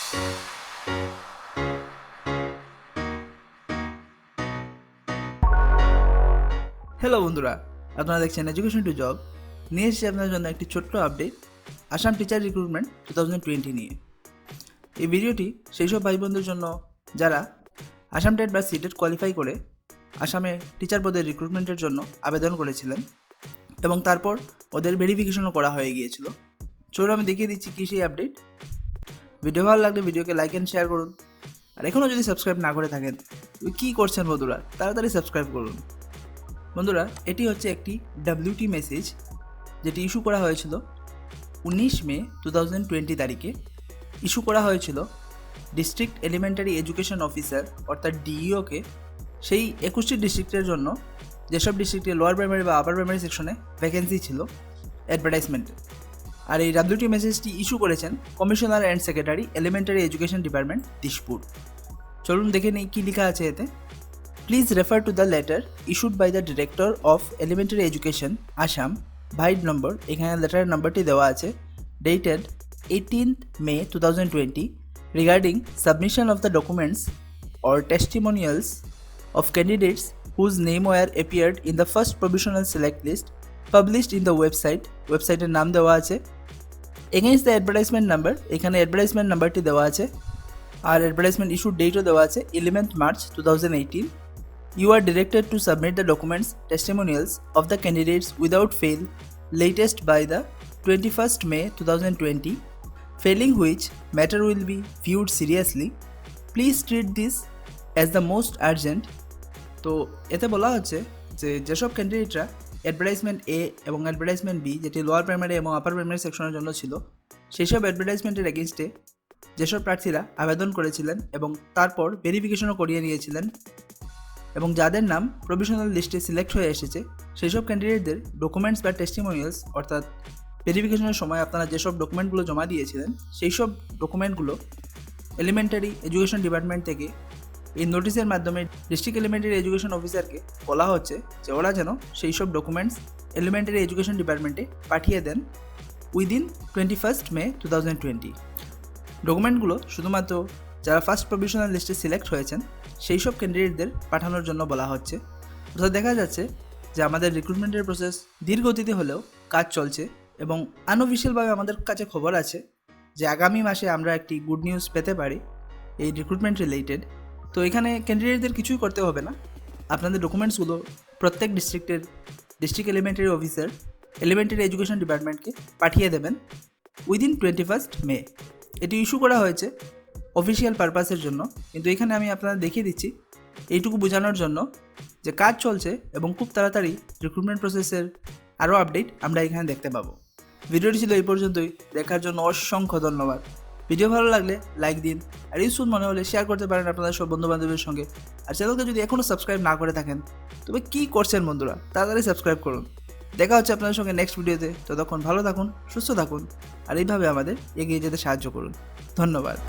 Hello বন্ধুরা, আপনারা দেখছেন এডুকেশন টু জব। নিয়ে এসেছি আপনাদের জন্য একটি ছোট্ট আপডেট আসাম টিচার রিক্রুটমেন্ট 2020 নিয়ে। এই ভিডিওটি সেই সব ভাই বোনদের জন্য যারা আসাম টেট বা সিটেট কোয়ালিফাই করে আসামে টিচার পদের রিক্রুটমেন্টের জন্য আবেদন করেছিলেন এবং তারপর ওদের ভেরিফিকেশনও করা হয়ে গিয়েছিল। চলুন আমি দেখিয়ে দিচ্ছি কী সেই আপডেট। ভিডিও ভালো লাগলে ভিডিওকে লাইক অ্যান্ড শেয়ার করুন। আর এখনও যদি সাবস্ক্রাইব না করে থাকেন কী করছেন বন্ধুরা, তাড়াতাড়ি সাবস্ক্রাইব করুন। বন্ধুরা, এটি হচ্ছে একটি WT মেসেজ যেটি ইস্যু করা হয়েছিল 19 মে 2020 তারিখে। ইস্যু করা হয়েছিল ডিস্ট্রিক্ট এলিমেন্টারি এডুকেশন অফিসার অর্থাৎ DEEOকে সেই 21টি ডিস্ট্রিক্টের জন্য যেসব ডিস্ট্রিক্টে লোয়ার প্রাইমারি বা আপার প্রাইমারি সেকশনে ভ্যাকেন্সি ছিল অ্যাডভার্টাইজমেন্টে। আর এই WT মেসেজটি ইস্যু করেছেন commissioner and secretary elementary education department Dispur. চলুন দেখে নিই কী লেখা আছে এতে। Please refer to the letter issued by the Director of Elementary Education, Assam, by number, এখানে লেটারের নাম্বারটি দেওয়া আছে, dated 18th May 2020, regarding submission of the documents or testimonials of candidates whose name were appeared in the first provisional select list published in the websiteের নাম দেওয়া আছে, against the advertisement number, এখানে advertisement নাম্বারটি দেওয়া আছে, আর advertisement issue dateও দেওয়া আছে 11th March 2018. You are directed to submit the documents testimonials of the candidates without fail latest by the 21st May 2020, failing which matter will be viewed seriously. Please treat this as the most urgent. তো এতে বলা হচ্ছে যে যেসব ক্যান্ডিডেটরা advertisement A এবং advertisement B যেটি lower primary এবং upper primary সেকশনের জন্য ছিল সেই সব অ্যাডভার্টাইজমেন্টের এগেনস্টে যেসব প্রার্থীরা আবেদন করেছিলেন এবং তারপর ভেরিফিকেশনও করিয়ে নিয়েছিলেন এবং যাদের নাম প্রভিশনাল লিস্টে সিলেক্ট হয়ে এসেছে সেই সব ক্যান্ডিডেটদের ডকুমেন্টস বা টেস্টিমোনিয়ালস অর্থাৎ ভেরিফিকেশনের সময় আপনারা যেসব ডকুমেন্টগুলো জমা দিয়েছিলেন সেই সব ডকুমেন্টগুলো এলিমেন্টারি এডুকেশন ডিপার্টমেন্ট থেকে এই নোটিশের মাধ্যমে ডিস্ট্রিক্ট এলিমেন্টারি এডুকেশন অফিসারকে বলা হচ্ছে যে ওরা যেন সেই সব ডকুমেন্টস এলিমেন্টারি এডুকেশন ডিপার্টমেন্টে পাঠিয়ে দেন উইদিন 21st May 2020। ডকুমেন্টগুলো শুধুমাত্র যারা ফার্স্ট প্রভিশনাল লিস্টে সিলেক্ট হয়েছেন সেই সব ক্যান্ডিডেটদের পাঠানোর জন্য বলা হচ্ছে। অর্থাৎ দেখা যাচ্ছে যে আমাদের রিক্রুটমেন্টের প্রসেস ধীর গতিতে হলেও কাজ চলছে এবং আনঅফিশিয়ালভাবে আমাদের কাছে খবর আছে যে আগামী মাসে আমরা একটি গুড নিউজ পেতে পারি এই রিক্রুটমেন্ট রিলেটেড। তো এখানে ক্যান্ডিডেটদের কিছুই করতে হবে না, আপনাদের ডকুমেন্টসগুলো প্রত্যেক ডিস্ট্রিক্টের district elementary officer elementary education ডিপার্টমেন্টকে পাঠিয়ে দেবেন উইদিন 21st May। এটি ইস্যু করা হয়েছে অফিসিয়াল পারপাসের জন্য, কিন্তু এখানে আমি আপনাদের দেখিয়ে দিচ্ছি এইটুকু বোঝানোর জন্য যে কাজ চলছে এবং খুব তাড়াতাড়ি রিক্রুটমেন্ট প্রসেসের আরও আপডেট আমরা এখানে দেখতে পাবো। ভিডিওটি ছিল এই পর্যন্তই, দেখার জন্য অসংখ্য ধন্যবাদ। ভিডিও ভালো লাগলে লাইক দিন, আর ইউজফুল মনে হলে শেয়ার করতে পারেন আপনাদের সব বন্ধুবান্ধবের সঙ্গে। আর চ্যানেলকে যদি এখনও সাবস্ক্রাইব না করে থাকেন তবে কী করছেন বন্ধুরা, তাড়াতাড়ি সাবস্ক্রাইব করুন। দেখা হচ্ছে আপনাদের সঙ্গে নেক্সট ভিডিওতে। ততক্ষণ ভালো থাকুন, সুস্থ থাকুন, আর এইভাবে আমাদের এগিয়ে যেতে সাহায্য করুন। ধন্যবাদ।